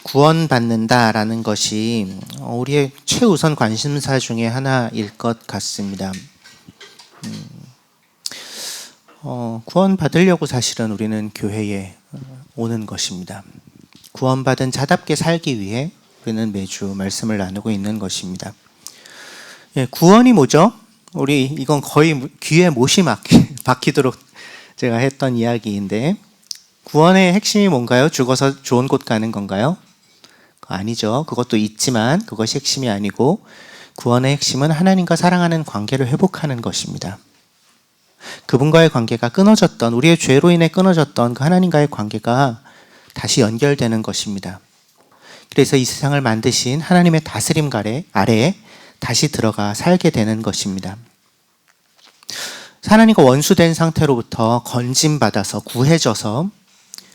구원받는다라는 것이 우리의 최우선 관심사 중에 하나일 것 같습니다. 구원받으려고 사실은 우리는 교회에 오는 것입니다. 구원받은 자답게 살기 위해 우리는 매주 말씀을 나누고 있는 것입니다. 구원이 뭐죠? 우리 이건 거의 귀에 못이 박히도록 제가 했던 이야기인데, 구원의 핵심이 뭔가요? 죽어서 좋은 곳 가는 건가요? 아니죠. 그것도 있지만 그것이 핵심이 아니고, 구원의 핵심은 하나님과 사랑하는 관계를 회복하는 것입니다. 그분과의 관계가 끊어졌던, 우리의 죄로 인해 끊어졌던 그 하나님과의 관계가 다시 연결되는 것입니다. 그래서 이 세상을 만드신 하나님의 다스림 아래에 다시 들어가 살게 되는 것입니다. 하나님과 원수된 상태로부터 건짐받아서 구해져서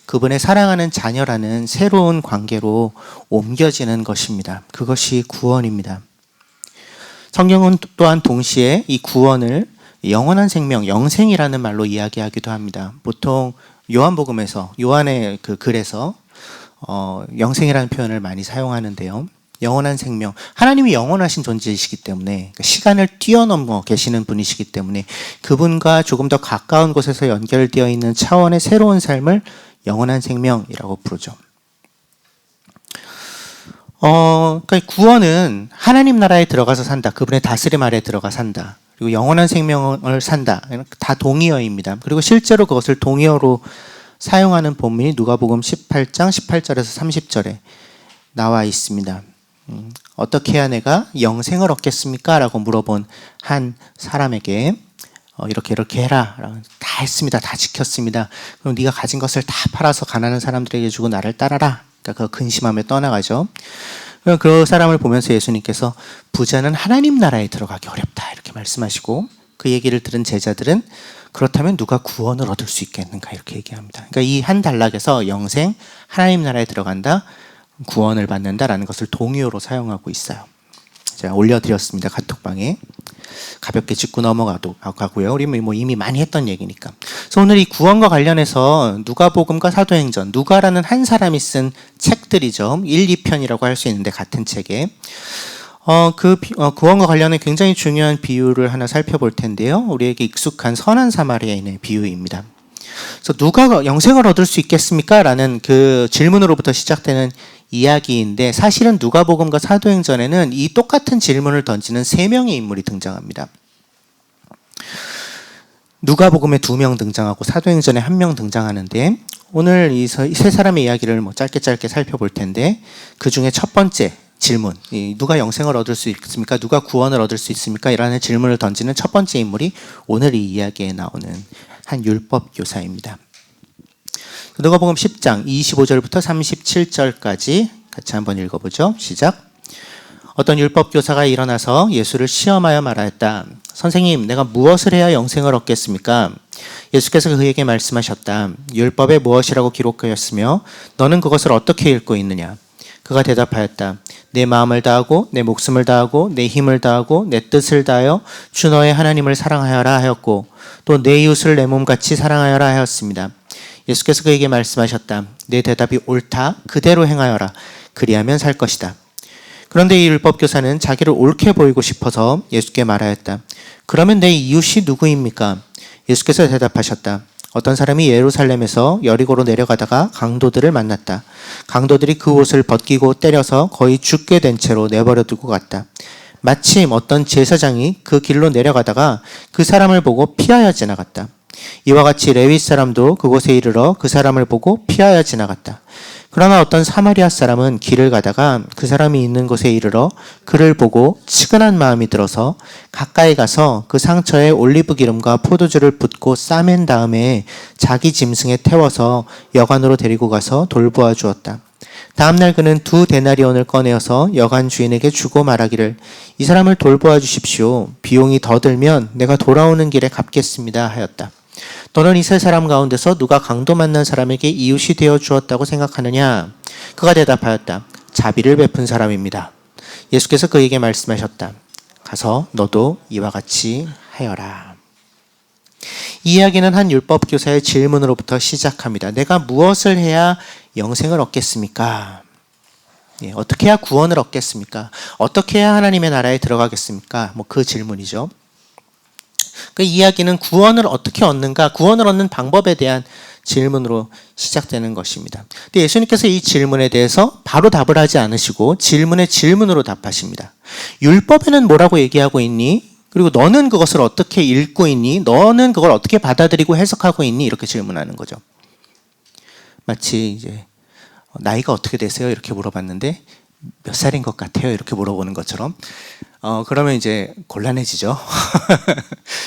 그분의 사랑하는 자녀라는 새로운 관계로 옮겨지는 것입니다. 그것이 구원입니다. 성경은 또한 동시에 이 구원을 영원한 생명, 영생이라는 말로 이야기하기도 합니다. 보통 요한복음에서, 요한의 그 글에서 영생이라는 표현을 많이 사용하는데요. 영원한 생명, 하나님이 영원하신 존재이시기 때문에, 시간을 뛰어넘어 계시는 분이시기 때문에 그분과 조금 더 가까운 곳에서 연결되어 있는 차원의 새로운 삶을 영원한 생명이라고 부르죠. 그러니까 구원은 하나님 나라에 들어가서 산다, 그분의 다스림 아래에 들어가 산다, 그리고 영원한 생명을 산다, 다 동의어입니다. 그리고 실제로 그것을 동의어로 사용하는 본문이 누가복음 18장 18절에서 30절에 나와 있습니다. 어떻게 해야 내가 영생을 얻겠습니까? 라고 물어본 한 사람에게 이렇게 해라, 다 했습니다, 다 지켰습니다. 그럼 네가 가진 것을 다 팔아서 가난한 사람들에게 주고 나를 따라라. 그러니까 그 근심하며 떠나가죠. 그 사람을 보면서 예수님께서 부자는 하나님 나라에 들어가기 어렵다, 이렇게 말씀하시고, 그 얘기를 들은 제자들은 그렇다면 누가 구원을 얻을 수 있겠는가, 이렇게 얘기합니다. 그러니까 이 한 단락에서 영생, 하나님 나라에 들어간다, 구원을 받는다라는 것을 동의어로 사용하고 있어요. 제가 올려드렸습니다, 카톡방에. 가볍게 짚고 넘어가고요. 우리 뭐 이미 많이 했던 얘기니까. 그래서 오늘 이 구원과 관련해서 누가복음과 사도행전, 누가라는 한 사람이 쓴 책들이죠. 1, 2편이라고 할 수 있는데, 같은 책에 구원과 관련해 굉장히 중요한 비유를 하나 살펴볼 텐데요. 우리에게 익숙한 선한 사마리아인의 비유입니다. 그래서 누가 영생을 얻을 수 있겠습니까? 라는 그 질문으로부터 시작되는 이야기인데, 사실은 누가복음과 사도행전에는 이 똑같은 질문을 던지는 3명의 인물이 등장합니다. 누가복음에 2명 등장하고 사도행전에 1명 등장하는데, 오늘 이 세 사람의 이야기를 짧게 살펴볼 텐데, 그 중에 첫 번째 질문, 누가 영생을 얻을 수 있습니까? 누가 구원을 얻을 수 있습니까? 이라는 질문을 던지는 첫 번째 인물이 오늘 이 이야기에 나오는 한 율법 교사입니다. 누가복음 10장 25절부터 37절까지 같이 한번 읽어보죠. 시작. 어떤 율법 교사가 일어나서 예수를 시험하여 말하였다. 선생님, 내가 무엇을 해야 영생을 얻겠습니까? 예수께서 그에게 말씀하셨다. 율법에 무엇이라고 기록하였으며 너는 그것을 어떻게 읽고 있느냐? 그가 대답하였다. 내 마음을 다하고 내 목숨을 다하고 내 힘을 다하고 내 뜻을 다하여 주 너의 하나님을 사랑하여라 하였고, 또 내 이웃을 내 몸같이 사랑하여라 하였습니다. 예수께서 그에게 말씀하셨다. 내 대답이 옳다. 그대로 행하여라. 그리하면 살 것이다. 그런데 이 율법교사는 자기를 옳게 보이고 싶어서 예수께 말하였다. 그러면 내 이웃이 누구입니까? 예수께서 대답하셨다. 어떤 사람이 예루살렘에서 여리고로 내려가다가 강도들을 만났다. 강도들이 그 옷을 벗기고 때려서 거의 죽게 된 채로 내버려 두고 갔다. 마침 어떤 제사장이 그 길로 내려가다가 그 사람을 보고 피하여 지나갔다. 이와 같이 레위 사람도 그곳에 이르러 그 사람을 보고 피하여 지나갔다. 그러나 어떤 사마리아 사람은 길을 가다가 그 사람이 있는 곳에 이르러 그를 보고 측은한 마음이 들어서 가까이 가서 그 상처에 올리브 기름과 포도주를 붓고 싸맨 다음에 자기 짐승에 태워서 여관으로 데리고 가서 돌보아 주었다. 다음날 그는 2 데나리온을 꺼내어서 여관 주인에게 주고 말하기를, 이 사람을 돌보아 주십시오. 비용이 더 들면 내가 돌아오는 길에 갚겠습니다 하였다. 너는 이 세 사람 가운데서 누가 강도 만난 사람에게 이웃이 되어 주었다고 생각하느냐? 그가 대답하였다. 자비를 베푼 사람입니다. 예수께서 그에게 말씀하셨다. 가서 너도 이와 같이 하여라. 이 이야기는 한 율법 교사의 질문으로부터 시작합니다. 내가 무엇을 해야 영생을 얻겠습니까? 예, 어떻게 해야 구원을 얻겠습니까? 어떻게 해야 하나님의 나라에 들어가겠습니까? 그 질문이죠. 그 이야기는 구원을 어떻게 얻는가, 구원을 얻는 방법에 대한 질문으로 시작되는 것입니다. 근데 예수님께서 이 질문에 대해서 바로 답을 하지 않으시고 질문에 질문으로 답하십니다. 율법에는 뭐라고 얘기하고 있니? 그리고 너는 그것을 어떻게 읽고 있니? 너는 그걸 어떻게 받아들이고 해석하고 있니? 이렇게 질문하는 거죠. 마치 이제 나이가 어떻게 되세요? 이렇게 물어봤는데 몇 살인 것 같아요? 이렇게 물어보는 것처럼 그러면 이제 곤란해지죠.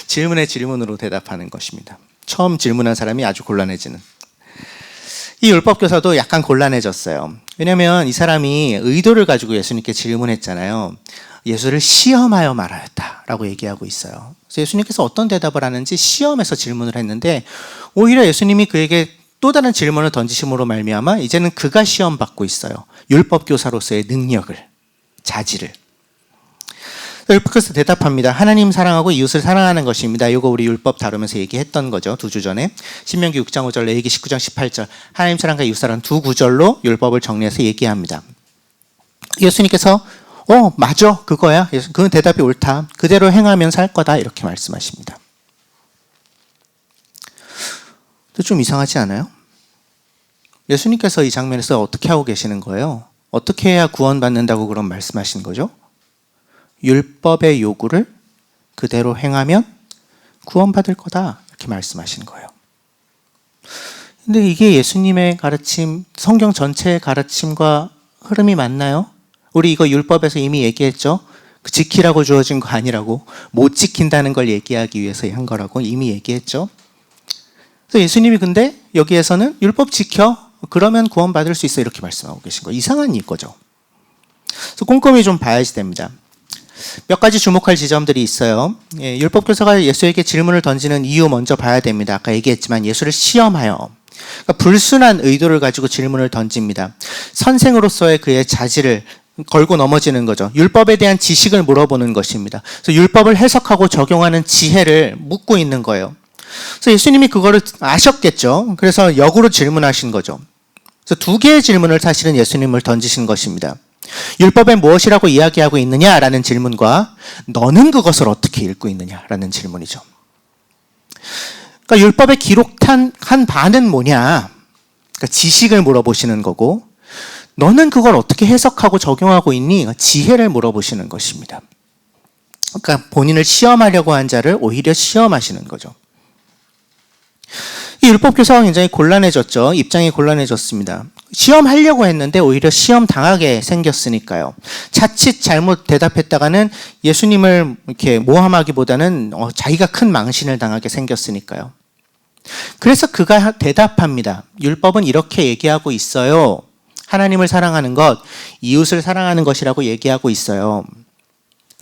질문에 질문으로 대답하는 것입니다. 처음 질문한 사람이 아주 곤란해지는. 이 율법교사도 약간 곤란해졌어요. 왜냐하면 이 사람이 의도를 가지고 예수님께 질문했잖아요. 예수를 시험하여 말하였다라고 얘기하고 있어요. 그래서 예수님께서 어떤 대답을 하는지 시험해서 질문을 했는데 오히려 예수님이 그에게 또 다른 질문을 던지심으로 말미암아 이제는 그가 시험받고 있어요. 율법교사로서의 능력을, 자질을. 율법교사 대답합니다. 하나님 사랑하고 이웃을 사랑하는 것입니다. 이거 우리 율법 다루면서 얘기했던 거죠. 2주 전에. 신명기 6장 5절, 레위기 19장 18절. 하나님 사랑과 이웃 사랑 두 구절로 율법을 정리해서 얘기합니다. 예수님께서 맞아. 그거야. 그 대답이 옳다. 그대로 행하면 살 거다. 이렇게 말씀하십니다. 좀 이상하지 않아요? 예수님께서 이 장면에서 어떻게 하고 계시는 거예요? 어떻게 해야 구원받는다고 그런 말씀하신 거죠? 율법의 요구를 그대로 행하면 구원받을 거다. 이렇게 말씀하시는 거예요. 근데 이게 예수님의 가르침, 성경 전체의 가르침과 흐름이 맞나요? 우리 이거 율법에서 이미 얘기했죠? 지키라고 주어진 거 아니라고, 못 지킨다는 걸 얘기하기 위해서 한 거라고 이미 얘기했죠? 그래서 예수님이 근데 여기에서는 율법 지켜, 그러면 구원받을 수 있어, 이렇게 말씀하고 계신 거예요. 이상한 이거죠. 그래서 꼼꼼히 좀 봐야지 됩니다. 몇 가지 주목할 지점들이 있어요. 율법교사가 예수에게 질문을 던지는 이유 먼저 봐야 됩니다. 아까 얘기했지만 예수를 시험하여, 그러니까 불순한 의도를 가지고 질문을 던집니다. 선생으로서의 그의 자질을 걸고 넘어지는 거죠. 율법에 대한 지식을 물어보는 것입니다. 그래서 율법을 해석하고 적용하는 지혜를 묻고 있는 거예요. 그래서 예수님이 그거를 아셨겠죠. 그래서 역으로 질문하신 거죠. 그래서 두 개의 질문을 사실은 예수님을 던지신 것입니다. 율법에 무엇이라고 이야기하고 있느냐라는 질문과 너는 그것을 어떻게 읽고 있느냐라는 질문이죠. 그러니까 율법에 기록한 한 바는 뭐냐? 그러니까 지식을 물어보시는 거고, 너는 그걸 어떻게 해석하고 적용하고 있니? 지혜를 물어보시는 것입니다. 그러니까 본인을 시험하려고 한 자를 오히려 시험하시는 거죠. 이 율법교사가 굉장히 곤란해졌죠. 입장이 곤란해졌습니다. 시험하려고 했는데 오히려 시험 당하게 생겼으니까요. 자칫 잘못 대답했다가는 예수님을 이렇게 모함하기보다는 자기가 큰 망신을 당하게 생겼으니까요. 그래서 그가 대답합니다. 율법은 이렇게 얘기하고 있어요. 하나님을 사랑하는 것, 이웃을 사랑하는 것이라고 얘기하고 있어요.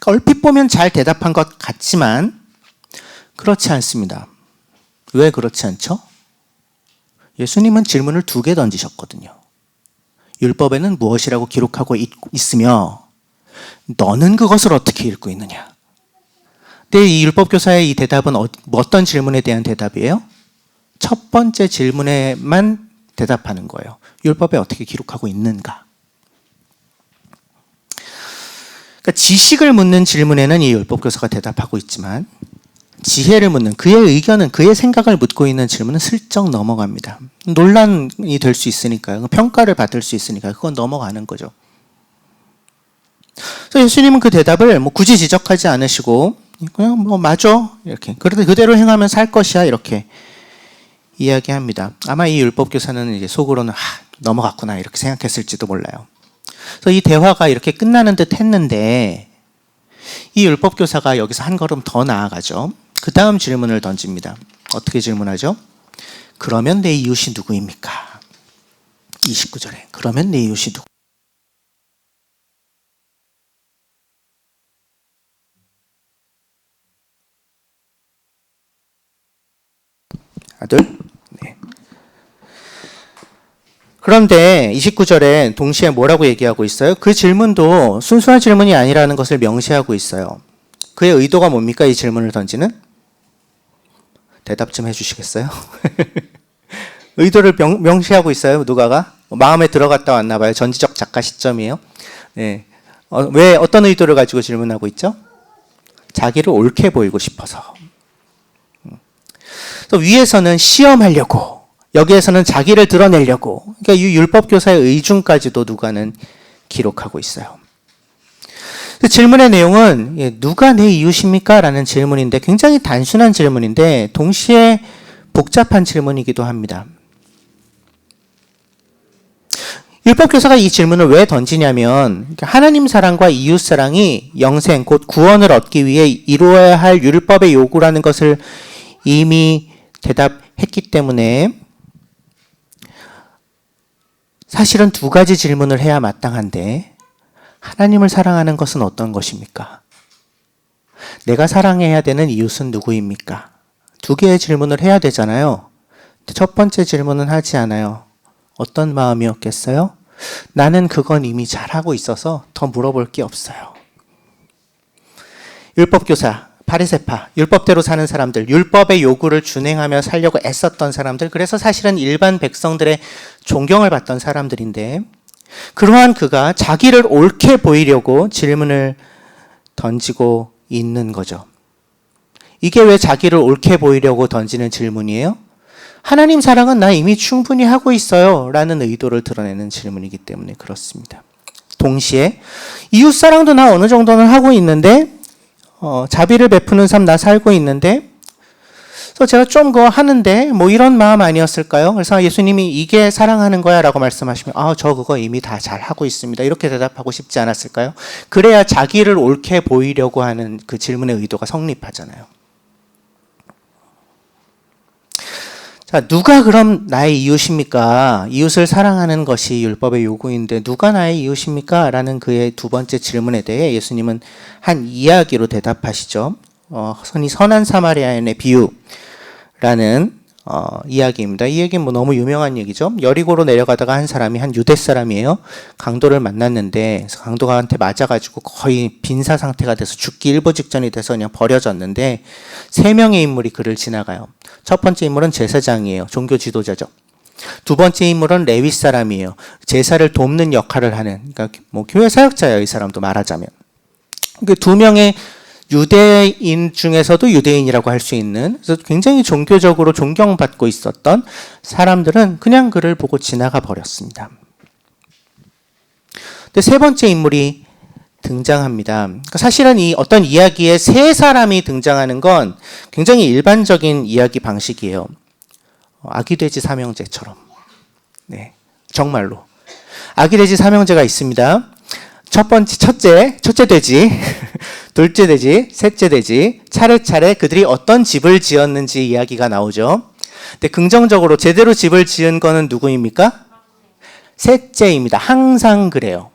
얼핏 보면 잘 대답한 것 같지만 그렇지 않습니다. 왜 그렇지 않죠? 예수님은 질문을 두 개 던지셨거든요. 율법에는 무엇이라고 기록하고 있으며 너는 그것을 어떻게 읽고 있느냐? 근데 이 율법교사의 이 대답은 어떤 질문에 대한 대답이에요? 첫 번째 질문에만 대답하는 거예요. 율법에 어떻게 기록하고 있는가? 그러니까 지식을 묻는 질문에는 이 율법교사가 대답하고 있지만 지혜를 묻는, 그의 의견은, 그의 생각을 묻고 있는 질문은 슬쩍 넘어갑니다. 논란이 될 수 있으니까요. 평가를 받을 수 있으니까 그건 넘어가는 거죠. 그래서 예수님은 그 대답을 굳이 지적하지 않으시고 그냥 맞아, 이렇게, 그래도 그대로 행하면 살 것이야, 이렇게 이야기합니다. 아마 이 율법교사는 이제 속으로는 넘어갔구나, 이렇게 생각했을지도 몰라요. 그래서 이 대화가 이렇게 끝나는 듯 했는데 이 율법교사가 여기서 한 걸음 더 나아가죠. 그 다음 질문을 던집니다. 어떻게 질문하죠? 그러면 내 이웃이 누구입니까? 29절에 그러면 내 이웃이 누구? 아들? 네. 그런데 29절에 동시에 뭐라고 얘기하고 있어요? 그 질문도 순수한 질문이 아니라는 것을 명시하고 있어요. 그의 의도가 뭡니까? 이 질문을 던지는? 대답 좀 해주시겠어요? 의도를 명시하고 있어요. 누가가 마음에 들어갔다 왔나 봐요. 전지적 작가 시점이에요. 네. 왜 어떤 의도를 가지고 질문하고 있죠? 자기를 옳게 보이고 싶어서. 또 위에서는 시험하려고, 여기에서는 자기를 드러내려고. 그러니까 이 율법 교사의 의중까지도 누가는 기록하고 있어요. 질문의 내용은 누가 내 이웃입니까? 라는 질문인데 굉장히 단순한 질문인데 동시에 복잡한 질문이기도 합니다. 율법교사가 이 질문을 왜 던지냐면 하나님 사랑과 이웃 사랑이 영생 곧 구원을 얻기 위해 이루어야 할 율법의 요구라는 것을 이미 대답했기 때문에 사실은 두 가지 질문을 해야 마땅한데 하나님을 사랑하는 것은 어떤 것입니까? 내가 사랑해야 되는 이웃은 누구입니까? 두 개의 질문을 해야 되잖아요. 첫 번째 질문은 하지 않아요. 어떤 마음이었겠어요? 나는 그건 이미 잘하고 있어서 더 물어볼 게 없어요. 율법교사, 바리새파, 율법대로 사는 사람들, 율법의 요구를 준행하며 살려고 애썼던 사람들, 그래서 사실은 일반 백성들의 존경을 받던 사람들인데 그러한 그가 자기를 옳게 보이려고 질문을 던지고 있는 거죠. 이게 왜 자기를 옳게 보이려고 던지는 질문이에요? 하나님 사랑은 나 이미 충분히 하고 있어요 라는 의도를 드러내는 질문이기 때문에 그렇습니다. 동시에 이웃 사랑도 나 어느 정도는 하고 있는데 자비를 베푸는 삶 나 살고 있는데 그래서 제가 좀 그거 하는데 뭐 이런 마음 아니었을까요? 그래서 예수님이 이게 사랑하는 거야 라고 말씀하시면 저 그거 이미 다 잘하고 있습니다. 이렇게 대답하고 싶지 않았을까요? 그래야 자기를 옳게 보이려고 하는 그 질문의 의도가 성립하잖아요. 자, 누가 그럼 나의 이웃입니까? 이웃을 사랑하는 것이 율법의 요구인데 누가 나의 이웃입니까? 라는 그의 두 번째 질문에 대해 예수님은 한 이야기로 대답하시죠. 흔히 선한 사마리아인의 비유라는 이야기입니다. 이 얘기는 뭐 너무 유명한 얘기죠. 여리고로 내려가다가 한 사람이 한 유대 사람이에요. 강도를 만났는데 강도한테 맞아가지고 거의 빈사 상태가 돼서 죽기 일보 직전이 돼서 그냥 버려졌는데 세 명의 인물이 그를 지나가요. 첫 번째 인물은 제사장이에요. 종교 지도자죠. 두 번째 인물은 레위 사람이에요. 제사를 돕는 역할을 하는, 그러니까 뭐 교회 사역자예요. 이 사람도 말하자면. 그 두 명의 유대인 중에서도 유대인이라고 할 수 있는, 그래서 굉장히 종교적으로 존경받고 있었던 사람들은 그냥 그를 보고 지나가 버렸습니다. 근데 세 번째 인물이 등장합니다. 그러니까 사실은 이 어떤 이야기에 세 사람이 등장하는 건 굉장히 일반적인 이야기 방식이에요. 아기돼지 삼형제처럼. 네, 정말로. 아기돼지 삼형제가 있습니다. 첫째 돼지, 둘째 돼지, 셋째 돼지, 차례차례 그들이 어떤 집을 지었는지 이야기가 나오죠. 근데 긍정적으로 제대로 집을 지은 거는 누구입니까? 셋째입니다. 항상 그래요.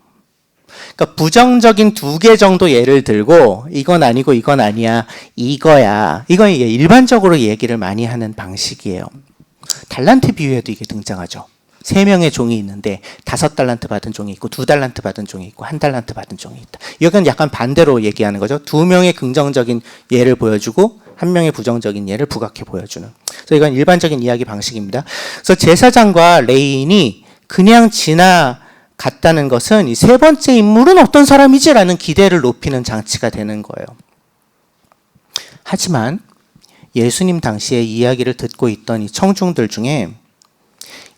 그러니까 부정적인 두 개 정도 예를 들고 이건 아니고 이건 아니야, 이거야. 이건 일반적으로 얘기를 많이 하는 방식이에요. 달란트 비유에도 이게 등장하죠. 3명의 종이 있는데 5달란트 받은 종이 있고 2달란트 받은 종이 있고 1달란트 받은 종이 있다. 이건 약간 반대로 얘기하는 거죠. 2명의 긍정적인 예를 보여주고 1명의 부정적인 예를 부각해 보여주는. 그래서 이건 일반적인 이야기 방식입니다. 그래서 제사장과 레위인이 그냥 지나갔다는 것은 이 세 번째 인물은 어떤 사람이지라는 기대를 높이는 장치가 되는 거예요. 하지만 예수님 당시에 이야기를 듣고 있던 이 청중들 중에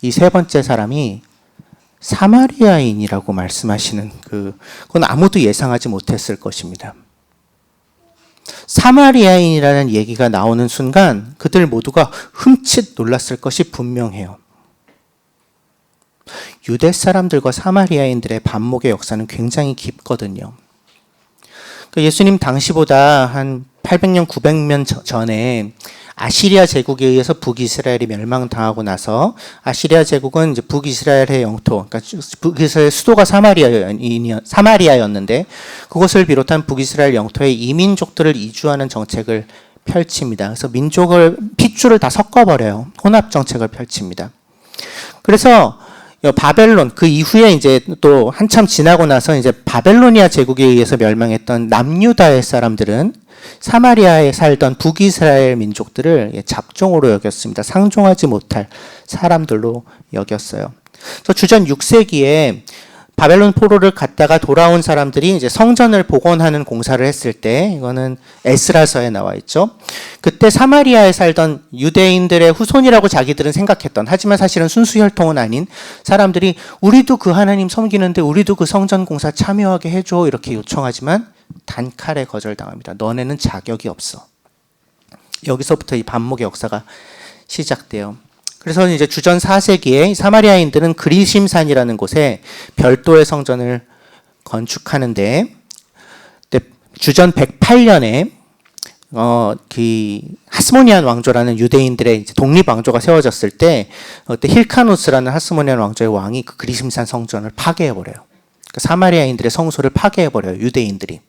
이 세 번째 사람이 사마리아인이라고 말씀하시는 그건 아무도 예상하지 못했을 것입니다. 사마리아인이라는 얘기가 나오는 순간 그들 모두가 흠칫 놀랐을 것이 분명해요. 유대 사람들과 사마리아인들의 반목의 역사는 굉장히 깊거든요. 예수님 당시보다 한 800년, 900년 전에 아시리아 제국에 의해서 북이스라엘이 멸망당하고 나서 아시리아 제국은 이제 북이스라엘의 영토, 그러니까 북이스라엘 수도가 사마리아였는데 그것을 비롯한 북이스라엘 영토에 이민족들을 이주하는 정책을 펼칩니다. 그래서 핏줄을 다 섞어버려요. 혼합 정책을 펼칩니다. 그래서 바벨론 그 이후에 이제 또 한참 지나고 나서 이제 바벨로니아 제국에 의해서 멸망했던 남유다의 사람들은 사마리아에 살던 북이스라엘 민족들을 잡종으로 여겼습니다. 상종하지 못할 사람들로 여겼어요. 그래서 주전 6세기에 바벨론 포로를 갔다가 돌아온 사람들이 이제 성전을 복원하는 공사를 했을 때, 이거는 에스라서에 나와 있죠. 그때 사마리아에 살던 유대인들의 후손이라고 자기들은 생각했던, 하지만 사실은 순수 혈통은 아닌 사람들이 우리도 그 하나님 섬기는데 우리도 그 성전 공사 참여하게 해줘 이렇게 요청하지만 단칼에 거절당합니다. 너네는 자격이 없어. 여기서부터 이 반목의 역사가 시작돼요. 그래서 이제 주전 4세기에 사마리아인들은 그리심산이라는 곳에 별도의 성전을 건축하는데, 주전 108년에 그 하스모니안 왕조라는 유대인들의 독립 왕조가 세워졌을 때, 그때 힐카누스라는 하스모니안 왕조의 왕이 그 그리심산 성전을 파괴해 버려요. 그러니까 사마리아인들의 성소를 파괴해 버려요, 유대인들이.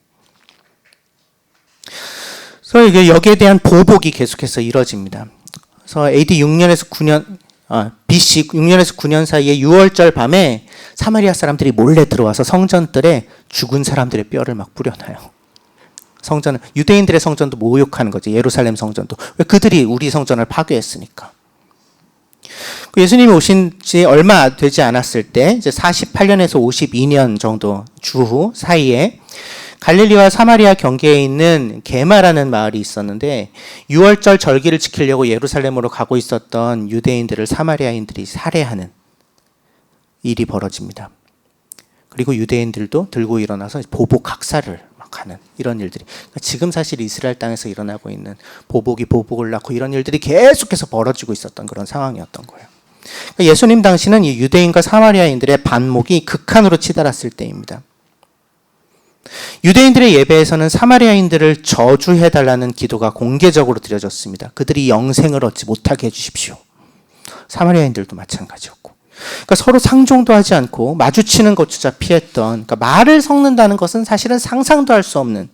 그래서 이게 여기에 대한 보복이 계속해서 이뤄집니다. 그래서 AD 6년에서 9년, BC 6년에서 9년 사이에 6월절 밤에 사마리아 사람들이 몰래 들어와서 성전들에 죽은 사람들의 뼈를 막 뿌려놔요. 성전은, 유대인들의 성전도 모욕하는 거지. 예루살렘 성전도. 왜? 그들이 우리 성전을 파괴했으니까. 예수님이 오신 지 얼마 되지 않았을 때, 이제 48년에서 52년 정도 주후 사이에 갈릴리와 사마리아 경계에 있는 게마라는 마을이 있었는데, 6월절 절기를 지키려고 예루살렘으로 가고 있었던 유대인들을 사마리아인들이 살해하는 일이 벌어집니다. 그리고 유대인들도 들고 일어나서 보복 학살을 막 하는 이런 일들이, 그러니까 지금 사실 이스라엘 땅에서 일어나고 있는 보복이 보복을 낳고 이런 일들이 계속해서 벌어지고 있었던 그런 상황이었던 거예요. 그러니까 예수님 당시는 이 유대인과 사마리아인들의 반목이 극한으로 치달았을 때입니다. 유대인들의 예배에서는 사마리아인들을 저주해달라는 기도가 공개적으로 드려졌습니다. 그들이 영생을 얻지 못하게 해주십시오. 사마리아인들도 마찬가지였고, 그러니까 서로 상종도 하지 않고 마주치는 것조차 피했던, 그러니까 말을 섞는다는 것은 사실은 상상도 할 수 없는.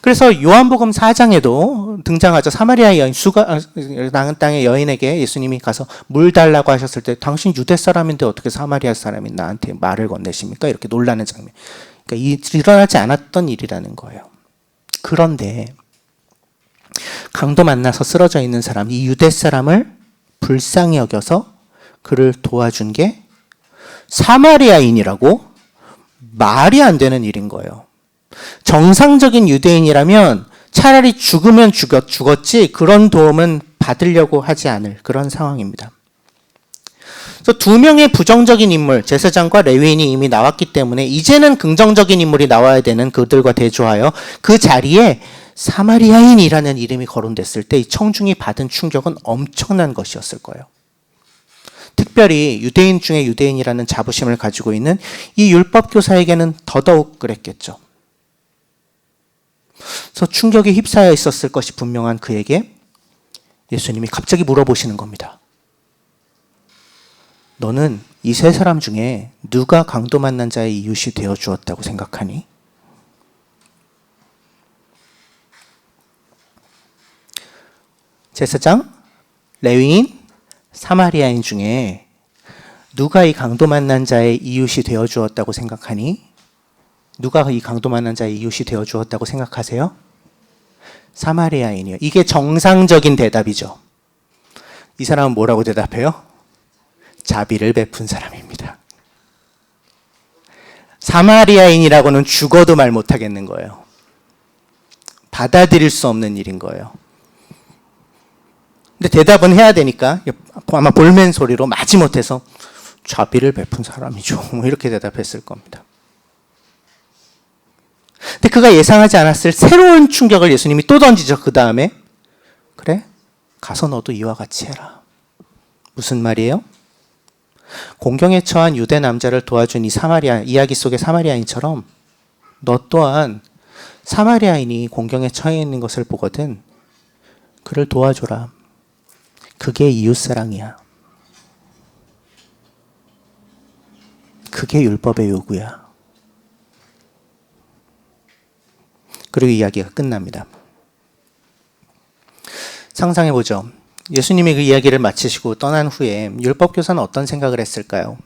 그래서 요한복음 4장에도 등장하죠. 사마리아 여인, 땅의 여인에게 예수님이 가서 물 달라고 하셨을 때, 당신 유대 사람인데 어떻게 사마리아 사람이 나한테 말을 건네십니까? 이렇게 놀라는 장면. 그러니까 일어나지 않았던 일이라는 거예요. 그런데 강도 만나서 쓰러져 있는 사람, 이 유대 사람을 불쌍히 여겨서 그를 도와준 게 사마리아인이라고? 말이 안 되는 일인 거예요. 정상적인 유대인이라면 차라리 죽으면 죽었지 그런 도움은 받으려고 하지 않을 그런 상황입니다. 그래서 두 명의 부정적인 인물, 제사장과 레위인이 이미 나왔기 때문에 이제는 긍정적인 인물이 나와야 되는 그들과 대조하여 그 자리에 사마리아인이라는 이름이 거론됐을 때 이 청중이 받은 충격은 엄청난 것이었을 거예요. 특별히 유대인 중에 유대인이라는 자부심을 가지고 있는 이 율법교사에게는 더더욱 그랬겠죠. 그래서 충격에 휩싸여 있었을 것이 분명한 그에게 예수님이 갑자기 물어보시는 겁니다. 너는 이 세 사람 중에 누가 강도 만난 자의 이웃이 되어 주었다고 생각하니? 제사장, 레위인, 사마리아인 중에 누가 이 강도 만난 자의 이웃이 되어 주었다고 생각하니? 누가 이 강도 만난 자의 이웃이 되어 주었다고 생각하세요? 사마리아인이요. 이게 정상적인 대답이죠. 이 사람은 뭐라고 대답해요? 자비를 베푼 사람입니다. 사마리아인이라고는 죽어도 말 못하겠는 거예요. 받아들일 수 없는 일인 거예요. 근데 대답은 해야 되니까 아마 볼멘 소리로 마지못해서 자비를 베푼 사람이죠. 이렇게 대답했을 겁니다. 근데 그가 예상하지 않았을 새로운 충격을 예수님이 또 던지죠. 그 다음에 그래? 가서 너도 이와 같이 해라. 무슨 말이에요? 공경에 처한 유대 남자를 도와준 이 사마리아 이야기 속의 사마리아인처럼 너 또한 사마리아인이 공경에 처해 있는 것을 보거든 그를 도와줘라. 그게 이웃사랑이야. 그게 율법의 요구야. 그리고 이야기가 끝납니다. 상상해보죠. 예수님이 그 이야기를 마치시고 떠난 후에 율법교사는 어떤 생각을 했을까요?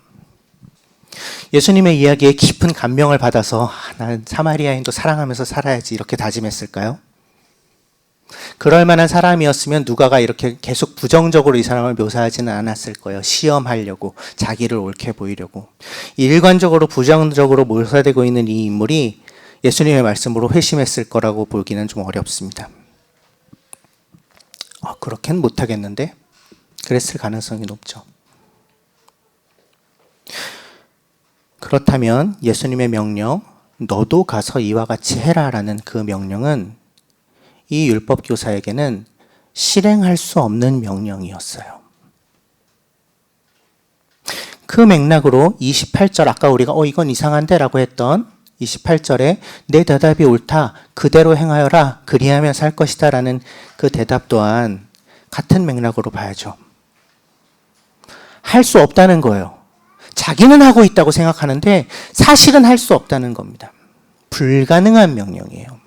예수님의 이야기에 깊은 감명을 받아서 나는 사마리아인도 사랑하면서 살아야지 이렇게 다짐했을까요? 그럴 만한 사람이었으면 누가가 이렇게 계속 부정적으로 이 사람을 묘사하지는 않았을 거예요. 시험하려고, 자기를 옳게 보이려고. 일관적으로 부정적으로 묘사되고 있는 이 인물이 예수님의 말씀으로 회심했을 거라고 보기는 좀 어렵습니다. 그렇게는 못하겠는데? 그랬을 가능성이 높죠. 그렇다면 예수님의 명령, 너도 가서 이와 같이 해라라는 그 명령은 이 율법교사에게는 실행할 수 없는 명령이었어요. 그 맥락으로 28절, 아까 우리가 이건 이상한데 라고 했던 28절에 내 대답이 옳다, 그대로 행하여라, 그리하면 살 것이다 라는 그 대답 또한 같은 맥락으로 봐야죠. 할 수 없다는 거예요. 자기는 하고 있다고 생각하는데 사실은 할 수 없다는 겁니다. 불가능한 명령이에요.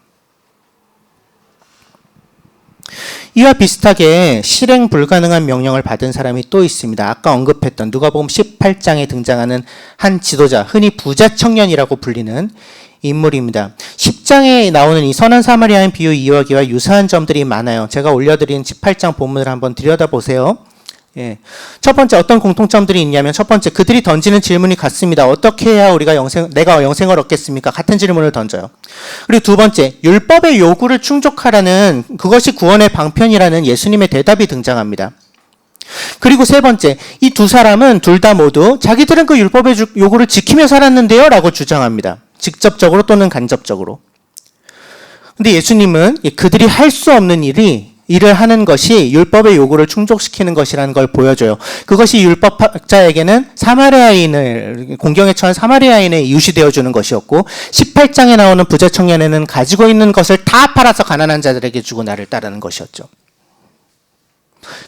이와 비슷하게 실행 불가능한 명령을 받은 사람이 또 있습니다. 아까 언급했던 누가복음 18장에 등장하는 한 지도자, 흔히 부자 청년이라고 불리는 인물입니다. 10장에 나오는 이 선한 사마리아인 비유 이야기와 유사한 점들이 많아요. 제가 올려드린 18장 본문을 한번 들여다보세요. 첫 번째 어떤 공통점들이 있냐면, 첫 번째 그들이 던지는 질문이 같습니다. 어떻게 해야 내가 영생을 얻겠습니까? 같은 질문을 던져요. 그리고 두 번째, 율법의 요구를 충족하라는, 그것이 구원의 방편이라는 예수님의 대답이 등장합니다. 그리고 세 번째, 이 두 사람은 둘 다 모두 자기들은 그 율법의 요구를 지키며 살았는데요 라고 주장합니다. 직접적으로 또는 간접적으로. 근데 예수님은 그들이 할 수 없는 일을 하는 것이 율법의 요구를 충족시키는 것이라는 걸 보여줘요. 그것이 율법학자에게는 공경에 처한 사마리아인의 이웃이 되어주는 것이었고, 18장에 나오는 부자 청년에는 가지고 있는 것을 다 팔아서 가난한 자들에게 주고 나를 따르는 것이었죠.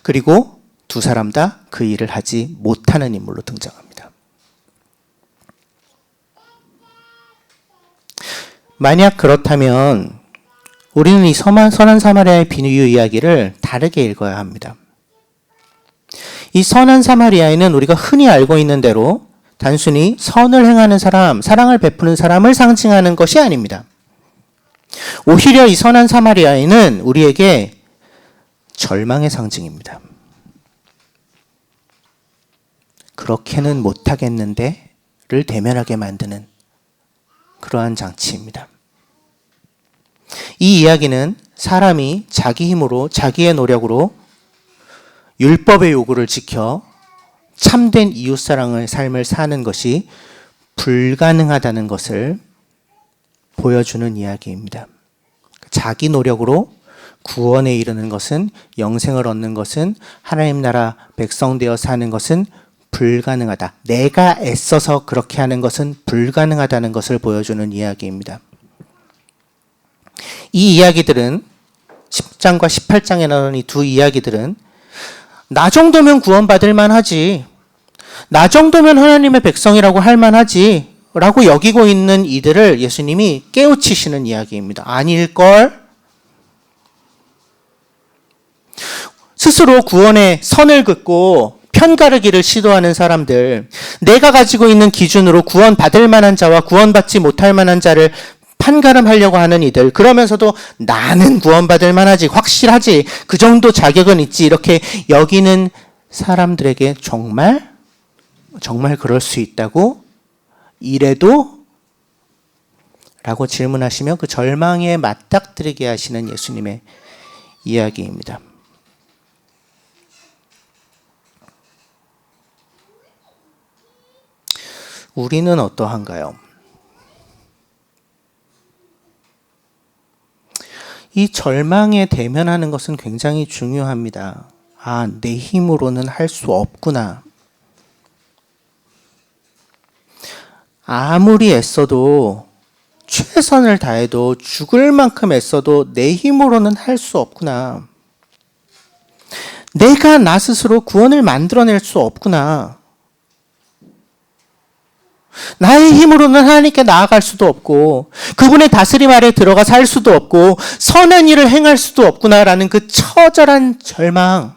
그리고 두 사람 다 그 일을 하지 못하는 인물로 등장합니다. 만약 그렇다면 우리는 이 선한 사마리아의 비유 이야기를 다르게 읽어야 합니다. 이 선한 사마리아인은 우리가 흔히 알고 있는 대로 단순히 선을 행하는 사람, 사랑을 베푸는 사람을 상징하는 것이 아닙니다. 오히려 이 선한 사마리아인은 우리에게 절망의 상징입니다. 그렇게는 못하겠는데를 대면하게 만드는 그러한 장치입니다. 이 이야기는 사람이 자기 힘으로, 자기의 노력으로 율법의 요구를 지켜 참된 이웃사랑의 삶을 사는 것이 불가능하다는 것을 보여주는 이야기입니다. 자기 노력으로 구원에 이르는 것은, 영생을 얻는 것은, 하나님 나라 백성 되어 사는 것은 불가능하다. 내가 애써서 그렇게 하는 것은 불가능하다는 것을 보여주는 이야기입니다. 이 이야기들은 10장과 18장에 나오는 이 두 이야기들은 나 정도면 구원받을 만하지, 나 정도면 하나님의 백성이라고 할 만하지 라고 여기고 있는 이들을 예수님이 깨우치시는 이야기입니다. 아닐걸? 스스로 구원의 선을 긋고 편가르기를 시도하는 사람들, 내가 가지고 있는 기준으로 구원받을 만한 자와 구원받지 못할 만한 자를 판가름하려고 하는 이들, 그러면서도 나는 구원받을 만하지, 확실하지, 그 정도 자격은 있지, 이렇게 여기는 사람들에게 정말 그럴 수 있다고? 이래도? 라고 질문하시며 그 절망에 맞닥뜨리게 하시는 예수님의 이야기입니다. 우리는 어떠한가요? 이 절망에 대면하는 것은 굉장히 중요합니다. 내 힘으로는 할 수 없구나. 아무리 애써도, 최선을 다해도, 죽을 만큼 애써도 내 힘으로는 할 수 없구나. 내가 나 스스로 구원을 만들어낼 수 없구나. 나의 힘으로는 하나님께 나아갈 수도 없고, 그분의 다스림 아래 들어가 살 수도 없고, 선한 일을 행할 수도 없구나라는 그 처절한 절망,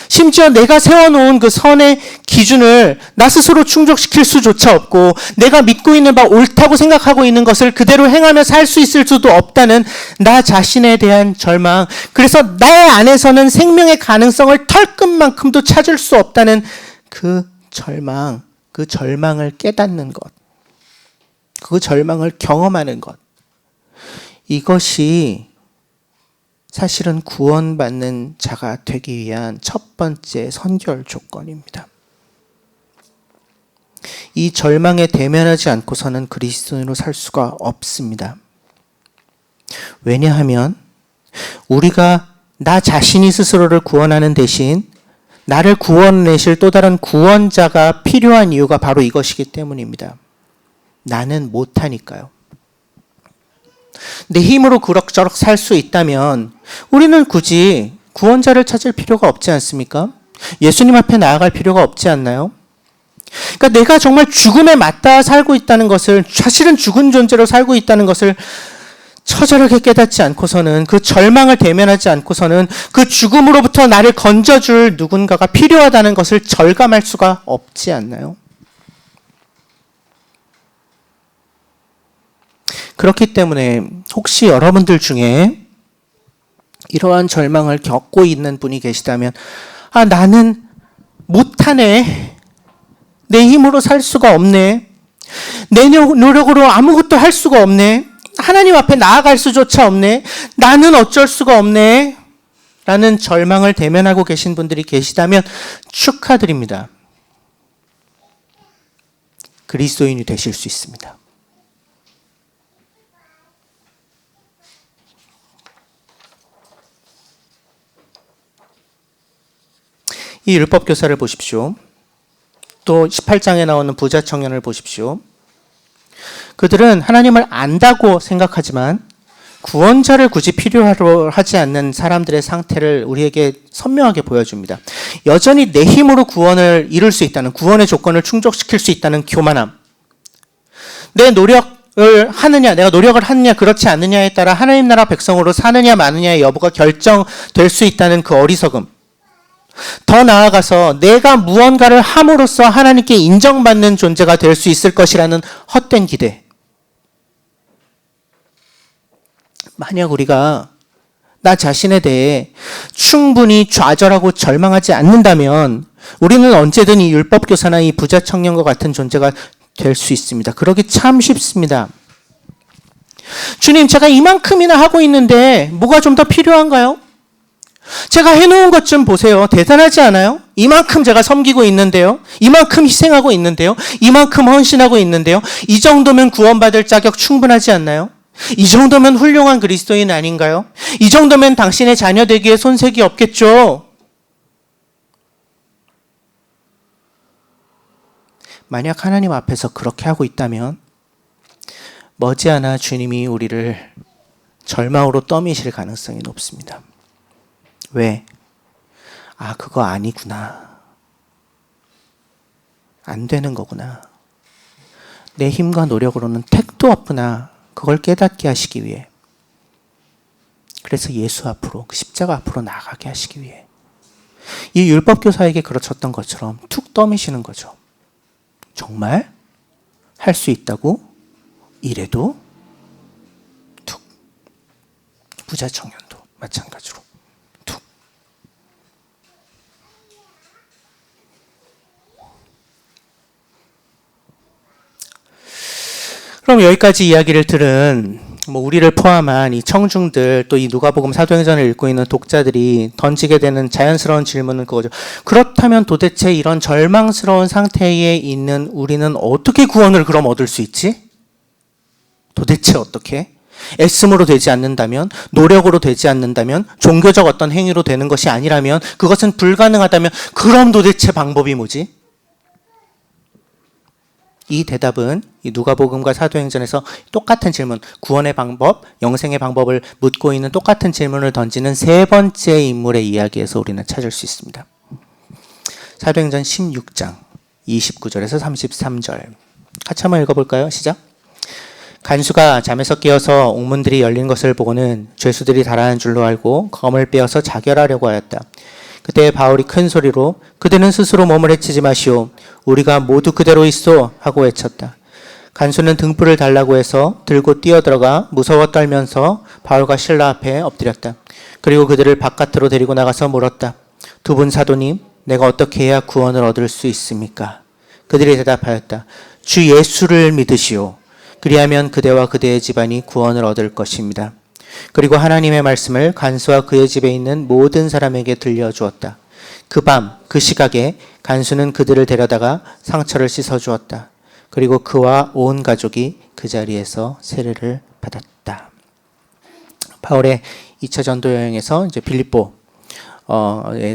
심지어 내가 세워놓은 그 선의 기준을 나 스스로 충족시킬 수조차 없고 내가 믿고 있는 바 옳다고 생각하고 있는 것을 그대로 행하며 살 수 있을 수도 없다는 나 자신에 대한 절망, 그래서 나의 안에서는 생명의 가능성을 털끝만큼도 찾을 수 없다는 그 절망, 그 절망을 깨닫는 것, 그 절망을 경험하는 것, 이것이 사실은 구원받는 자가 되기 위한 첫 번째 선결 조건입니다. 이 절망에 대면하지 않고서는 그리스도인으로 살 수가 없습니다. 왜냐하면 우리가 나 자신이 스스로를 구원하는 대신 나를 구원내실 또 다른 구원자가 필요한 이유가 바로 이것이기 때문입니다. 나는 못하니까요. 내 힘으로 그럭저럭 살 수 있다면 우리는 굳이 구원자를 찾을 필요가 없지 않습니까? 예수님 앞에 나아갈 필요가 없지 않나요? 그러니까 내가 정말 죽음에 맞닿아 살고 있다는 것을, 사실은 죽은 존재로 살고 있다는 것을 처절하게 깨닫지 않고서는, 그 절망을 대면하지 않고서는 그 죽음으로부터 나를 건져줄 누군가가 필요하다는 것을 절감할 수가 없지 않나요? 그렇기 때문에 혹시 여러분들 중에 이러한 절망을 겪고 있는 분이 계시다면, 나는 못하네, 내 힘으로 살 수가 없네, 내 노력으로 아무것도 할 수가 없네, 하나님 앞에 나아갈 수조차 없네, 나는 어쩔 수가 없네 라는 절망을 대면하고 계신 분들이 계시다면 축하드립니다. 그리스도인이 되실 수 있습니다. 이 율법교사를 보십시오. 또 18장에 나오는 부자 청년을 보십시오. 그들은 하나님을 안다고 생각하지만 구원자를 굳이 필요로 하지 않는 사람들의 상태를 우리에게 선명하게 보여줍니다. 여전히 내 힘으로 구원을 이룰 수 있다는, 구원의 조건을 충족시킬 수 있다는 교만함, 내 노력을 하느냐, 내가 노력을 하느냐 그렇지 않느냐에 따라 하나님 나라 백성으로 사느냐 마느냐의 여부가 결정될 수 있다는 그 어리석음, 더 나아가서 내가 무언가를 함으로써 하나님께 인정받는 존재가 될 수 있을 것이라는 헛된 기대. 만약 우리가 나 자신에 대해 충분히 좌절하고 절망하지 않는다면 우리는 언제든 이 율법교사나 이 부자 청년과 같은 존재가 될 수 있습니다. 그러기 참 쉽습니다. 주님, 제가 이만큼이나 하고 있는데 뭐가 좀 더 필요한가요? 제가 해놓은 것 좀 보세요. 대단하지 않아요? 이만큼 제가 섬기고 있는데요. 이만큼 희생하고 있는데요. 이만큼 헌신하고 있는데요. 이 정도면 구원받을 자격 충분하지 않나요? 이 정도면 훌륭한 그리스도인 아닌가요? 이 정도면 당신의 자녀 되기에 손색이 없겠죠? 만약 하나님 앞에서 그렇게 하고 있다면 머지않아 주님이 우리를 절망으로 떠미실 가능성이 높습니다. 왜? 그거 아니구나. 안 되는 거구나. 내 힘과 노력으로는 택도 없구나. 그걸 깨닫게 하시기 위해. 그래서 예수 앞으로, 그 십자가 앞으로 나가게 하시기 위해. 이 율법교사에게 그르쳤던 것처럼 툭 떠미시는 거죠. 정말? 할 수 있다고? 이래도? 툭. 부자 청년도 마찬가지로. 그럼 여기까지 이야기를 들은 우리를 포함한 이 청중들, 또 이 누가복음 사도행전을 읽고 있는 독자들이 던지게 되는 자연스러운 질문은 그거죠. 그렇다면 도대체 이런 절망스러운 상태에 있는 우리는 어떻게 구원을 그럼 얻을 수 있지? 도대체 어떻게? 애씀으로 되지 않는다면, 노력으로 되지 않는다면, 종교적 어떤 행위로 되는 것이 아니라면, 그것은 불가능하다면 그럼 도대체 방법이 뭐지? 이 대답은 이 누가복음과 사도행전에서 똑같은 질문, 구원의 방법, 영생의 방법을 묻고 있는 똑같은 질문을 던지는 세 번째 인물의 이야기에서 우리는 찾을 수 있습니다. 사도행전 16장 29절에서 33절. 같이 한번 읽어볼까요? 시작. 간수가 잠에서 깨어서 옥문들이 열린 것을 보고는 죄수들이 달아난 줄로 알고 검을 빼어서 자결하려고 하였다. 그때 바울이 큰 소리로 그대는 스스로 몸을 해치지 마시오. 우리가 모두 그대로 있소 하고 외쳤다. 간수는 등불을 달라고 해서 들고 뛰어들어가 무서워 떨면서 바울과 실라 앞에 엎드렸다. 그리고 그들을 바깥으로 데리고 나가서 물었다. 두 분 사도님, 내가 어떻게 해야 구원을 얻을 수 있습니까? 그들이 대답하였다. 주 예수를 믿으시오. 그리하면 그대와 그대의 집안이 구원을 얻을 것입니다. 그리고 하나님의 말씀을 간수와 그의 집에 있는 모든 사람에게 들려주었다. 그 밤, 그 시각에 간수는 그들을 데려다가 상처를 씻어주었다. 그리고 그와 온 가족이 그 자리에서 세례를 받았다. 바울의 2차 전도 여행에서 이제 빌립보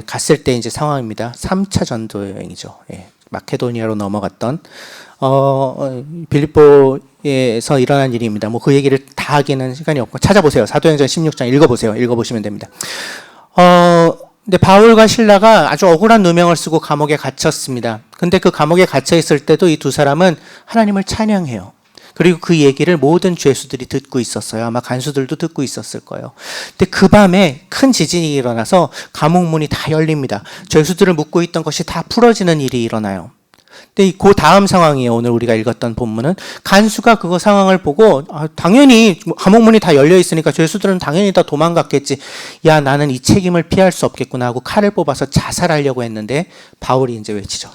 갔을 때 이제 상황입니다. 3차 전도 여행이죠. 예, 마케도니아로 넘어갔던 빌립보에서 일어난 일입니다. 뭐 그 얘기를 다 하기는 시간이 없고 찾아보세요. 사도행전 16장 읽어보세요. 읽어보시면 됩니다. 근데 바울과 실라가 아주 억울한 누명을 쓰고 감옥에 갇혔습니다. 근데 그 감옥에 갇혀 있을 때도 이 두 사람은 하나님을 찬양해요. 그리고 그 얘기를 모든 죄수들이 듣고 있었어요. 아마 간수들도 듣고 있었을 거예요. 근데 그 밤에 큰 지진이 일어나서 감옥 문이 다 열립니다. 죄수들을 묶고 있던 것이 다 풀어지는 일이 일어나요. 근데 그 다음 상황이에요. 오늘 우리가 읽었던 본문은 간수가 그거 상황을 보고 당연히 감옥 문이 다 열려 있으니까 죄수들은 당연히 다 도망갔겠지. 야, 나는 이 책임을 피할 수 없겠구나 하고 칼을 뽑아서 자살하려고 했는데 바울이 이제 외치죠.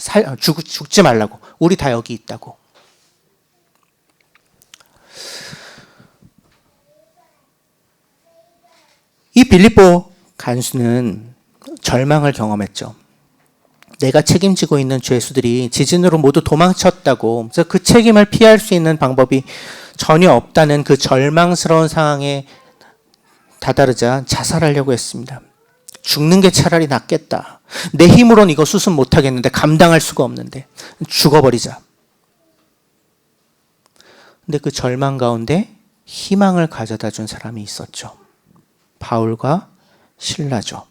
죽지 말라고. 우리 다 여기 있다고. 이 빌립보 간수는 절망을 경험했죠. 내가 책임지고 있는 죄수들이 지진으로 모두 도망쳤다고. 그래서 그 책임을 피할 수 있는 방법이 전혀 없다는 그 절망스러운 상황에 다다르자 자살하려고 했습니다. 죽는 게 차라리 낫겠다. 내 힘으로는 이거 수습 못하겠는데, 감당할 수가 없는데 죽어버리자. 근데 그 절망 가운데 희망을 가져다 준 사람이 있었죠. 바울과 실라죠.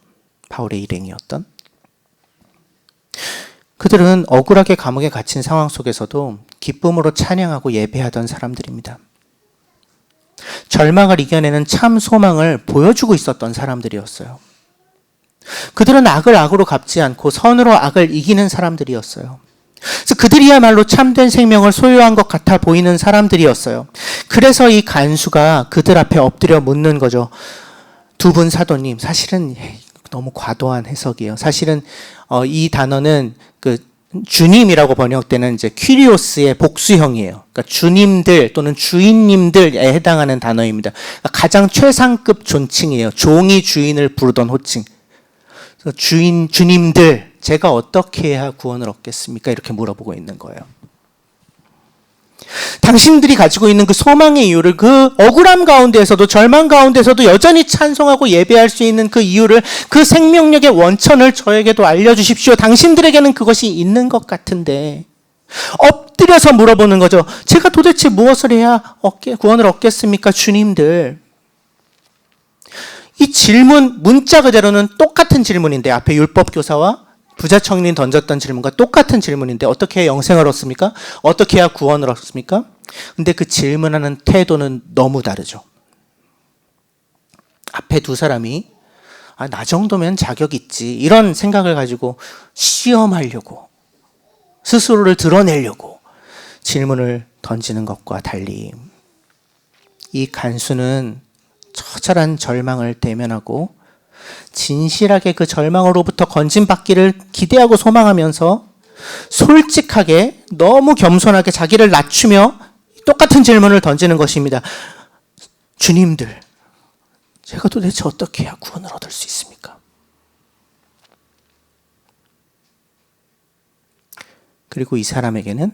바울의 일행이었던. 그들은 억울하게 감옥에 갇힌 상황 속에서도 기쁨으로 찬양하고 예배하던 사람들입니다. 절망을 이겨내는 참 소망을 보여주고 있었던 사람들이었어요. 그들은 악을 악으로 갚지 않고 선으로 악을 이기는 사람들이었어요. 그래서 그들이야말로 참된 생명을 소유한 것 같아 보이는 사람들이었어요. 그래서 이 간수가 그들 앞에 엎드려 묻는 거죠. 두 분 사도님, 사실은 너무 과도한 해석이에요. 사실은 이 단어는 그 주님이라고 번역되는 이제 퀴리오스의 복수형이에요. 그러니까 주님들 또는 주인님들에 해당하는 단어입니다. 그러니까 가장 최상급 존칭이에요. 종이 주인을 부르던 호칭. 그래서 주님들, 제가 어떻게 해야 구원을 얻겠습니까? 이렇게 물어보고 있는 거예요. 당신들이 가지고 있는 그 소망의 이유를, 그 억울함 가운데에서도 절망 가운데서도 여전히 찬송하고 예배할 수 있는 그 이유를, 그 생명력의 원천을 저에게도 알려주십시오. 당신들에게는 그것이 있는 것 같은데. 엎드려서 물어보는 거죠. 제가 도대체 무엇을 해야 구원을 얻겠습니까? 주님들. 이 질문, 문자 그대로는 똑같은 질문인데, 앞에 율법교사와 부자 청년이 던졌던 질문과 똑같은 질문인데 어떻게 해야 영생을 얻습니까? 어떻게 해야 구원을 얻습니까? 근데 그 질문하는 태도는 너무 다르죠. 앞에 두 사람이 나 정도면 자격 있지, 이런 생각을 가지고 시험하려고, 스스로를 드러내려고 질문을 던지는 것과 달리 이 간수는 처절한 절망을 대면하고 진실하게 그 절망으로부터 건진받기를 기대하고 소망하면서 솔직하게, 너무 겸손하게 자기를 낮추며 똑같은 질문을 던지는 것입니다. 주님들, 제가 도대체 어떻게 해야 구원을 얻을 수 있습니까? 그리고 이 사람에게는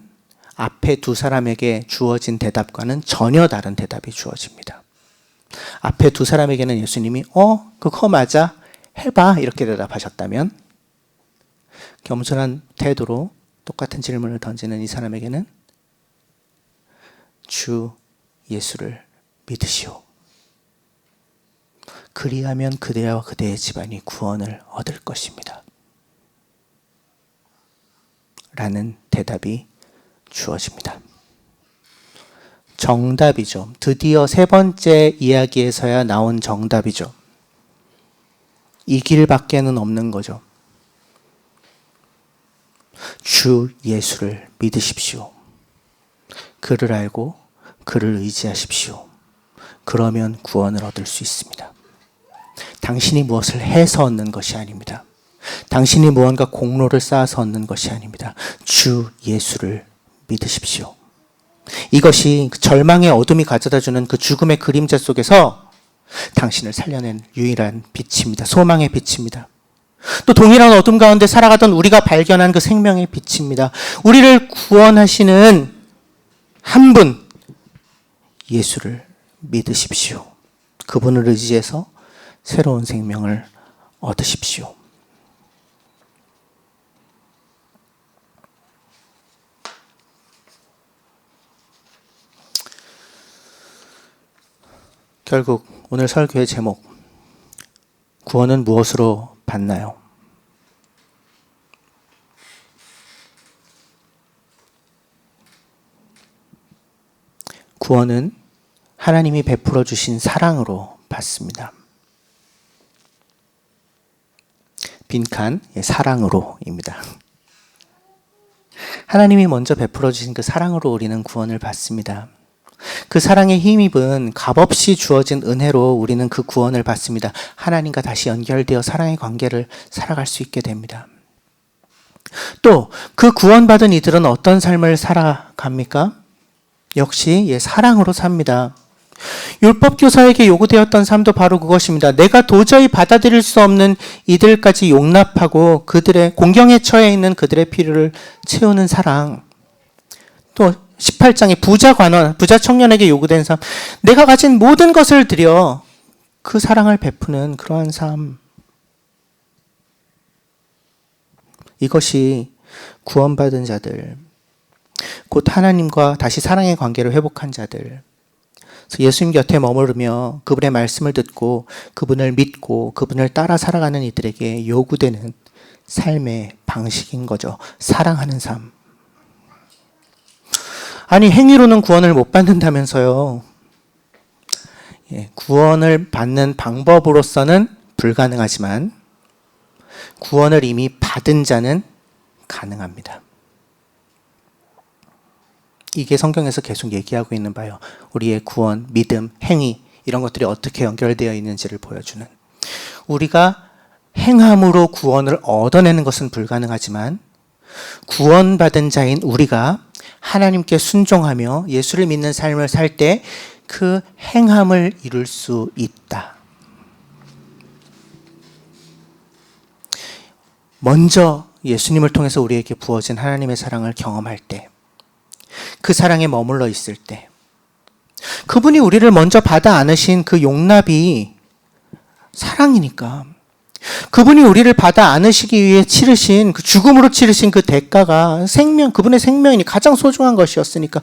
앞에 두 사람에게 주어진 대답과는 전혀 다른 대답이 주어집니다. 앞에 두 사람에게는 예수님이 그거 맞아, 해봐, 이렇게 대답하셨다면, 겸손한 태도로 똑같은 질문을 던지는 이 사람에게는 주 예수를 믿으시오. 그리하면 그대와 그대의 집안이 구원을 얻을 것입니다. 라는 대답이 주어집니다. 정답이죠. 드디어 세 번째 이야기에서야 나온 정답이죠. 이 길밖에는 없는 거죠. 주 예수를 믿으십시오. 그를 알고 그를 의지하십시오. 그러면 구원을 얻을 수 있습니다. 당신이 무엇을 해서 얻는 것이 아닙니다. 당신이 무언가 공로를 쌓아서 얻는 것이 아닙니다. 주 예수를 믿으십시오. 이것이 절망의 어둠이 가져다주는 그 죽음의 그림자 속에서 당신을 살려낸 유일한 빛입니다. 소망의 빛입니다. 또 동일한 어둠 가운데 살아가던 우리가 발견한 그 생명의 빛입니다. 우리를 구원하시는 한 분, 예수를 믿으십시오. 그분을 의지해서 새로운 생명을 얻으십시오. 결국 오늘 설교의 제목, 구원은 무엇으로 받나요? 구원은 하나님이 베풀어 주신 사랑으로 받습니다. 빈칸, 사랑으로입니다. 하나님이 먼저 베풀어 주신 그 사랑으로 우리는 구원을 받습니다. 그 사랑에 힘입은 값없이 주어진 은혜로 우리는 그 구원을 받습니다. 하나님과 다시 연결되어 사랑의 관계를 살아갈 수 있게 됩니다. 또 그 구원받은 이들은 어떤 삶을 살아갑니까? 역시 사랑으로 삽니다. 율법교사에게 요구되었던 삶도 바로 그것입니다. 내가 도저히 받아들일 수 없는 이들까지 용납하고 그들의 공경에 처해 있는 그들의 필요를 채우는 사랑. 또 18장에 부자 청년에게 요구된 삶, 내가 가진 모든 것을 들여 그 사랑을 베푸는 그러한 삶. 이것이 구원받은 자들, 곧 하나님과 다시 사랑의 관계를 회복한 자들, 예수님 곁에 머무르며 그분의 말씀을 듣고 그분을 믿고 그분을 따라 살아가는 이들에게 요구되는 삶의 방식인 거죠. 사랑하는 삶. 아니, 행위로는 구원을 못 받는다면서요. 구원을 받는 방법으로서는 불가능하지만 구원을 이미 받은 자는 가능합니다. 이게 성경에서 계속 얘기하고 있는 바요. 우리의 구원, 믿음, 행위 이런 것들이 어떻게 연결되어 있는지를 보여주는. 우리가 행함으로 구원을 얻어내는 것은 불가능하지만 구원받은 자인 우리가 하나님께 순종하며 예수를 믿는 삶을 살 때 그 행함을 이룰 수 있다. 먼저 예수님을 통해서 우리에게 부어진 하나님의 사랑을 경험할 때, 그 사랑에 머물러 있을 때, 그분이 우리를 먼저 받아 안으신 그 용납이 사랑이니까, 그분이 우리를 받아 안으시기 위해 치르신 그 죽음으로 치르신 그 대가가 그분의 생명이니 가장 소중한 것이었으니까,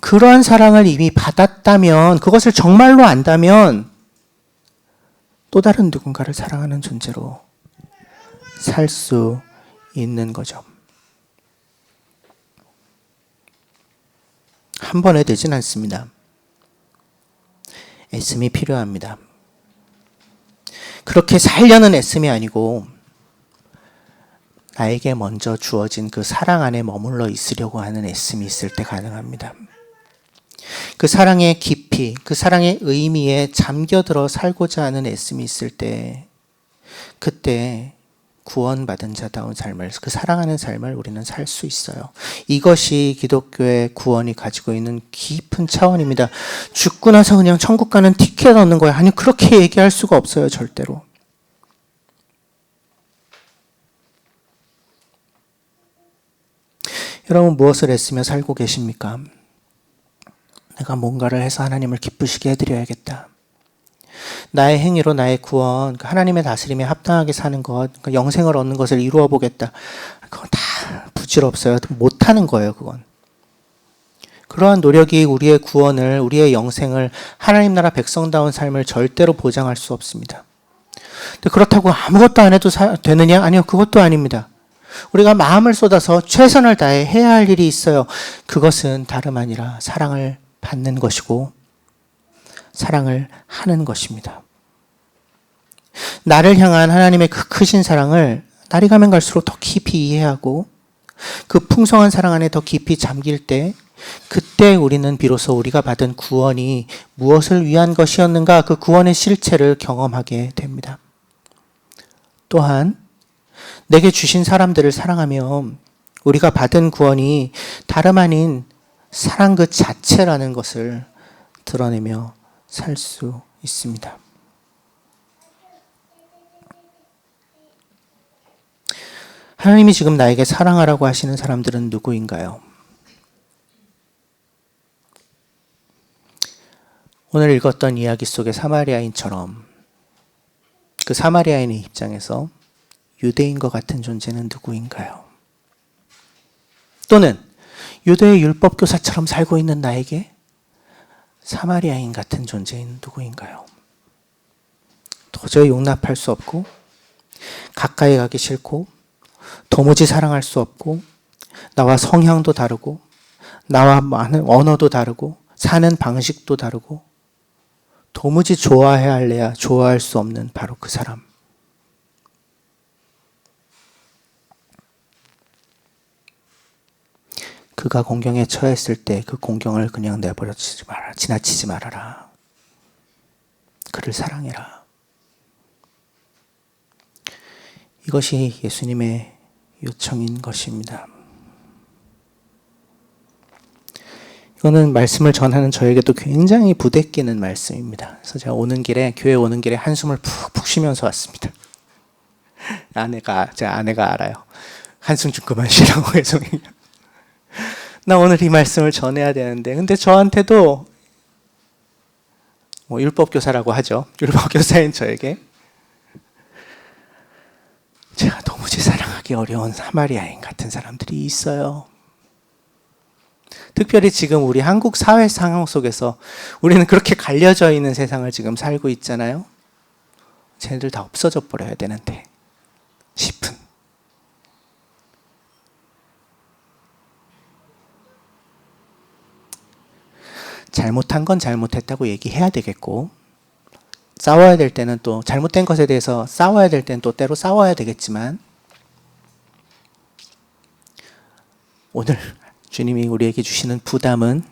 그러한 사랑을 이미 받았다면, 그것을 정말로 안다면 또 다른 누군가를 사랑하는 존재로 살 수 있는 거죠. 한 번에 되진 않습니다. 애씀이 필요합니다. 그렇게 살려는 애씀이 아니고 나에게 먼저 주어진 그 사랑 안에 머물러 있으려고 하는 애씀이 있을 때 가능합니다. 그 사랑의 깊이, 그 사랑의 의미에 잠겨들어 살고자 하는 애씀이 있을 때, 그때 구원받은 자다운 삶을, 그 사랑하는 삶을 우리는 살 수 있어요. 이것이 기독교의 구원이 가지고 있는 깊은 차원입니다. 죽고 나서 그냥 천국 가는 티켓 얻는 거야. 아니, 그렇게 얘기할 수가 없어요, 절대로. 여러분, 무엇을 애쓰며 살고 계십니까? 내가 뭔가를 해서 하나님을 기쁘시게 해드려야겠다. 나의 행위로 나의 구원, 하나님의 다스림에 합당하게 사는 것, 영생을 얻는 것을 이루어 보겠다. 그건 다 부질없어요. 못하는 거예요, 그건. 그러한 노력이 우리의 구원을, 우리의 영생을, 하나님 나라 백성다운 삶을 절대로 보장할 수 없습니다. 근데 그렇다고 아무것도 안 해도 되느냐? 아니요, 그것도 아닙니다. 우리가 마음을 쏟아서 최선을 다해 해야 할 일이 있어요. 그것은 다름 아니라 사랑을 받는 것이고 사랑을 하는 것입니다. 나를 향한 하나님의 그 크신 사랑을 날이 가면 갈수록 더 깊이 이해하고 그 풍성한 사랑 안에 더 깊이 잠길 때 그때 우리는 비로소 우리가 받은 구원이 무엇을 위한 것이었는가 그 구원의 실체를 경험하게 됩니다. 또한 내게 주신 사람들을 사랑하며 우리가 받은 구원이 다름 아닌 사랑 그 자체라는 것을 드러내며 살 수 있습니다. 하나님이 지금 나에게 사랑하라고 하시는 사람들은 누구인가요? 오늘 읽었던 이야기 속의 사마리아인처럼 그 사마리아인의 입장에서 유대인과 같은 존재는 누구인가요? 또는 유대의 율법교사처럼 살고 있는 나에게 사마리아인 같은 존재인 누구인가요? 도저히 용납할 수 없고 가까이 가기 싫고 도무지 사랑할 수 없고 나와 성향도 다르고 나와 많은 언어도 다르고 사는 방식도 다르고 도무지 좋아해야 할래야 좋아할 수 없는 바로 그 사람. 그가 공경에 처했을 때 그 공경을 그냥 내버려치지 마라. 지나치지 말아라. 그를 사랑해라. 이것이 예수님의 요청인 것입니다. 이거는 말씀을 전하는 저에게도 굉장히 부대끼는 말씀입니다. 그래서 제가 교회 오는 길에 한숨을 푹푹 쉬면서 왔습니다. 제 아내가 알아요. 한숨 좀 그만 쉬라고 해서. 나 오늘 이 말씀을 전해야 되는데, 근데 저한테도 율법교사라고 하죠. 율법교사인 저에게 제가 도무지 사랑하기 어려운 사마리아인 같은 사람들이 있어요. 특별히 지금 우리 한국 사회 상황 속에서 우리는 그렇게 갈려져 있는 세상을 지금 살고 있잖아요. 쟤네들 다 없어져 버려야 되는데 싶은. 잘못한 건 잘못했다고 얘기해야 되겠고, 싸워야 될 때는 또 잘못된 것에 대해서 싸워야 될 때는 또 때로 싸워야 되겠지만, 오늘 주님이 우리에게 주시는 부담은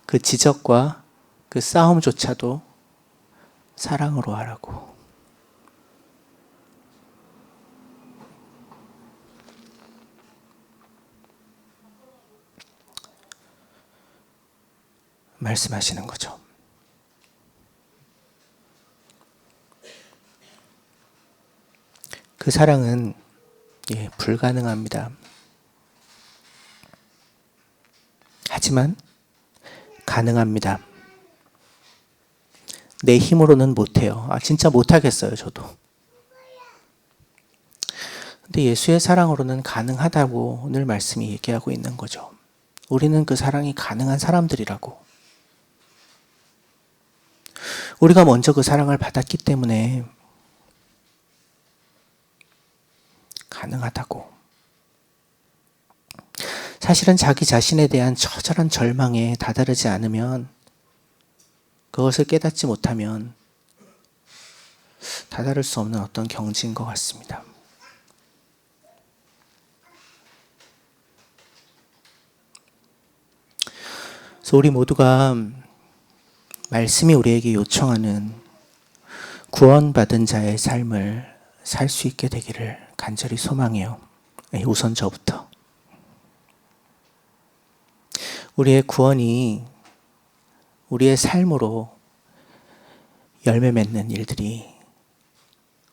그 지적과 그 싸움조차도 사랑으로 하라고. 말씀하시는 거죠. 그 사랑은 불가능합니다. 하지만 가능합니다. 내 힘으로는 못해요. 진짜 못하겠어요, 저도. 근데 예수의 사랑으로는 가능하다고 오늘 말씀이 얘기하고 있는 거죠. 우리는 그 사랑이 가능한 사람들이라고. 우리가 먼저 그 사랑을 받았기 때문에 가능하다고. 사실은 자기 자신에 대한 처절한 절망에 다다르지 않으면, 그것을 깨닫지 못하면 다다를 수 없는 어떤 경지인 것 같습니다. 그래서 우리 모두가 말씀이 우리에게 요청하는 구원받은 자의 삶을 살 수 있게 되기를 간절히 소망해요. 우선 저부터. 우리의 구원이 우리의 삶으로 열매 맺는 일들이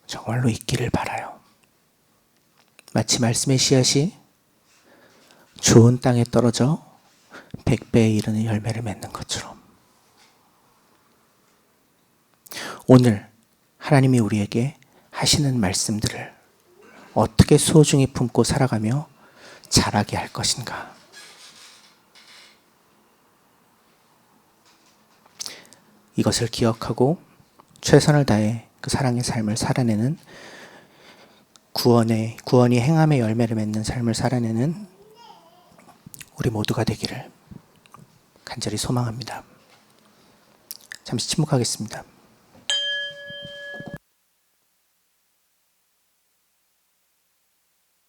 정말로 있기를 바라요. 마치 말씀의 씨앗이 좋은 땅에 떨어져 100배에 이르는 열매를 맺는 것처럼 오늘 하나님이 우리에게 하시는 말씀들을 어떻게 소중히 품고 살아가며 자라게 할 것인가. 이것을 기억하고 최선을 다해 그 사랑의 삶을 살아내는 구원이 행함의 열매를 맺는 삶을 살아내는 우리 모두가 되기를 간절히 소망합니다. 잠시 침묵하겠습니다.